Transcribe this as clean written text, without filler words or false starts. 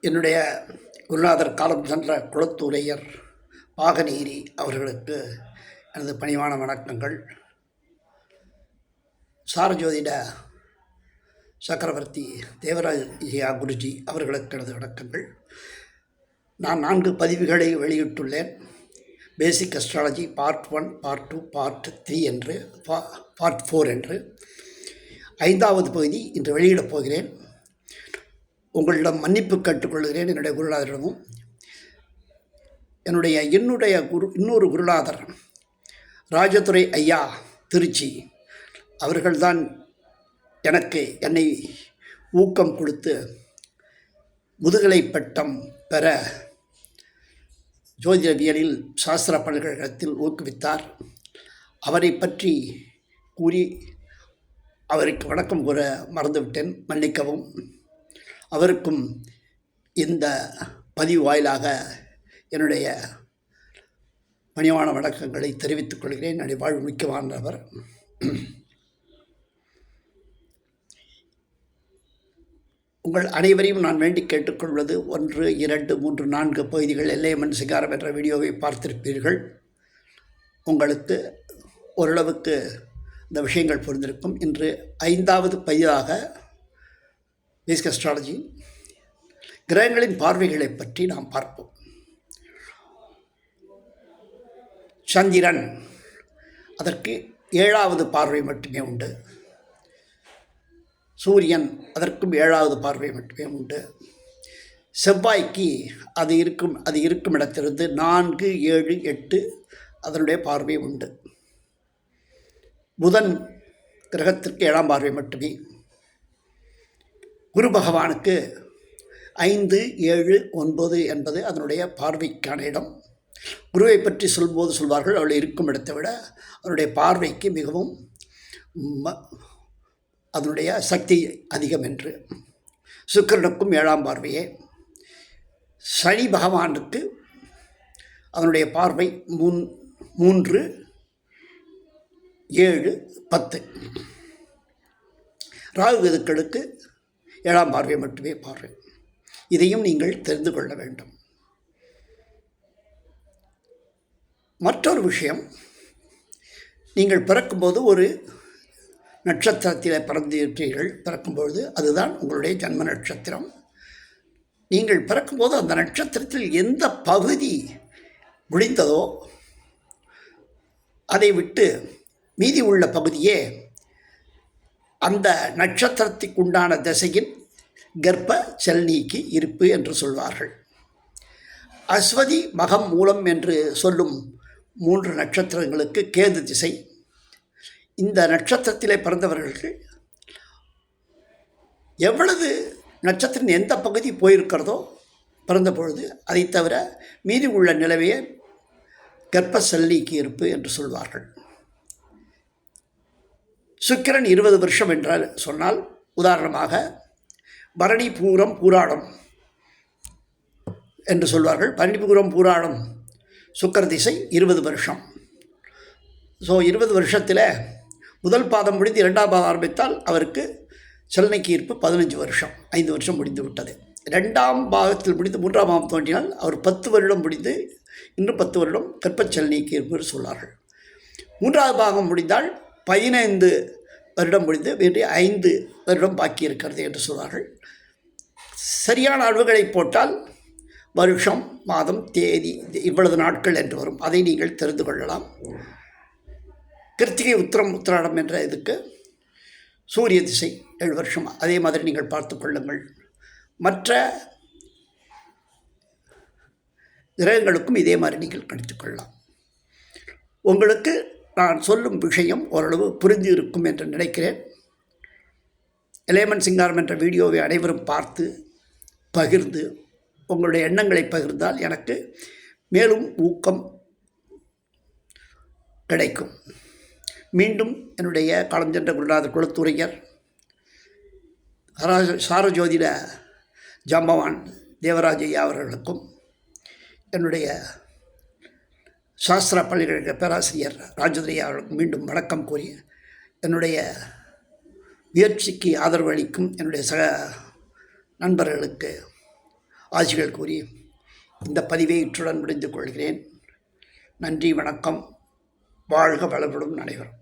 என்னுடைய குருநாதர் காலம் சென்ற குளத்தூரையர் பாகநீரி அவர்களுக்கு எனது பணிவான வணக்கங்கள். சாரஜோதிட சக்கரவர்த்தி தேவராஜியா குருஜி அவர்களுக்கு எனது வணக்கங்கள். நான் 4 பதிவுகளை வெளியிட்டுள்ளேன். பேசிக் அஸ்ட்ராலஜி பார்ட் 1, பார்ட் 2, பார்ட் 3 என்று, பார்ட் 4 என்று. 5வது பகுதி இன்று வெளியிடப் போகிறேன். உங்களிடம் மன்னிப்பு கேட்டுக்கொள்கிறேன். என்னுடைய குருநாதரிடமும் என்னுடைய இன்னொரு குருநாதர் ராஜதுரை ஐயா திருச்சி அவர்கள்தான் என்னை ஊக்கம் கொடுத்து முதுகலை பட்டம் பெற ஜோதிடவியலில் சாஸ்திர பல்கலைக்கழகத்தில் ஊக்குவித்தார். அவரை பற்றி கூறி அவருக்கு வணக்கம் கூற மறந்துவிட்டேன், மன்னிக்கவும். அவருக்கும் இந்த பதிவு வாயிலாக என்னுடைய பணிவான வணக்கங்களை தெரிவித்துக் கொள்கிறேன். என்னுடைய வாழ்வு முக்கியமானவர். உங்கள் அனைவரையும் நான் வேண்டி கேட்டுக்கொள்வது 1, 2, 3, 4 பகுதிகள் எல்லையம்மன் சிங்காரம் என்ற வீடியோவை பார்த்திருப்பீர்கள். உங்களுக்கு ஓரளவுக்கு இந்த விஷயங்கள் புரிந்திருக்கும். இன்று 5வது பதிவாக பேசிக் அஸ்ட்ராலஜி கிரகங்களின் பார்வைகளை பற்றி நாம் பார்ப்போம். சந்திரன், அதற்கு 7வது பார்வை மட்டுமே உண்டு. சூரியன், அதற்கும் 7வது பார்வை மட்டுமே உண்டு. செவ்வாய்க்கு அது இருக்கும் இடத்திலிருந்து 4, 7, 8 அதனுடைய பார்வை உண்டு. புதன் கிரகத்திற்கு 7ஆம் பார்வை மட்டுமே. குரு பகவானுக்கு 5, 7, 9 என்பது அதனுடைய பார்வைக்கான இடம். குருவை பற்றி சொல்வார்கள், அவள் இருக்கும் இடத்தை விட அவனுடைய பார்வைக்கு மிகவும் அதனுடைய சக்தி அதிகம் என்று. சுக்கிரனுக்கும் 7ஆம் பார்வையே. சனி பகவானுக்கு அதனுடைய பார்வை 3, 7, 10. ராகு கேதுக்களுக்கு 7ஆம் பார்வை மட்டுமே பார்வை. இதையும் நீங்கள் தெரிந்து கொள்ள வேண்டும். மற்றொரு விஷயம், நீங்கள் பிறக்கும்போது ஒரு நட்சத்திரத்தில் பிறக்கும்பொழுது அதுதான் உங்களுடைய ஜன்ம நட்சத்திரம். நீங்கள் பிறக்கும்போது அந்த நட்சத்திரத்தில் எந்த பகுதி முடிந்ததோ அதை விட்டு மீதி உள்ள பகுதியே அந்த நட்சத்திரத்துக்கு உண்டான திசையின் கர்ப்ப செல்நீக்கி இருப்பு என்று சொல்வார்கள். அஸ்வதி, மகம், மூலம் என்று சொல்லும் 3 நட்சத்திரங்களுக்கு கேது திசை. இந்த நட்சத்திரத்திலே பிறந்தவர்கள் எவ்வளவு நட்சத்திரம் எந்த பகுதி போயிருக்கிறதோ பிறந்த பொழுது அதை தவிர மீதி உள்ள நிலவையே கர்ப்ப செல்நீக்கி இருப்பு என்று சொல்வார்கள். சுக்கிரன் 20 வருஷம் என்றால் சொன்னால், உதாரணமாக பரணி, பூரம், பூராடம் என்று சொல்வார்கள். பரணி, பூரம், பூராடம் சுக்கிர திசை 20 வருஷம். ஸோ 20 வருஷத்தில் முதல் பாதம் முடிந்து 2ஆம் பாதம் ஆரம்பித்தால் அவருக்கு செல்நீக்கி இருப்பு 15 வருஷம், 5 வருஷம் முடிந்து விட்டது. 2ஆம் பாகத்தில் முடிந்து 3ஆம் பாகம் தோன்றினால் அவர் 10 வருடம் முடிந்து இன்னும் 10 வருடம் கர்ப்ப செல்நீக்கி இருப்பு என்று சொல்வார்கள். 3ஆவது பாகம் முடிந்தால் 15 வருடம் முடிந்து வேறு 5 வருடம் பாக்கி இருக்கிறது என்று சொல்வார்கள். சரியான அளவுகளை போட்டால் வருஷம், மாதம், தேதி, இவ்வளவு நாட்கள் என்று வரும். அதை நீங்கள் தெரிந்து கொள்ளலாம். கிருத்திகை, உத்திராடம் என்ற இதுக்கு சூரிய திசை 7 வருஷம். அதே மாதிரி நீங்கள் பார்த்து கொள்ளுங்கள். மற்ற கிரகங்களுக்கும் இதே மாதிரி நீங்கள் கணித்து கொள்ளலாம். உங்களுக்கு நான் சொல்லும் விஷயம் ஓரளவு புரிந்து இருக்கும் என்று நினைக்கிறேன். எல்லையம்மன் சிங்காரம் என்ற வீடியோவை அனைவரும் பார்த்து பகிர்ந்து உங்களுடைய எண்ணங்களை பகிர்ந்தால் எனக்கு மேலும் ஊக்கம் கிடைக்கும். மீண்டும் என்னுடைய காலம் சென்ற குருநாதர் குளத்தூரையர் சாரஜோதிட ஜாம்பவான் தேவராஜையா அவர்களுக்கும், என்னுடைய சாஸ்திர பல்கலைக்கழக பேராசிரியர் ராஜதுரையா அவர்களுக்கும் மீண்டும் வணக்கம் கூறி, என்னுடைய முயற்சிக்கு ஆதரவு அளிக்கும் என்னுடைய சக நண்பர்களுக்கு ஆசிகள் கூறி இந்த பதிவை இற்றுடன் முடிந்து கொள்கிறேன். நன்றி, வணக்கம். வாழ்க வளமுடன் அனைவரும்.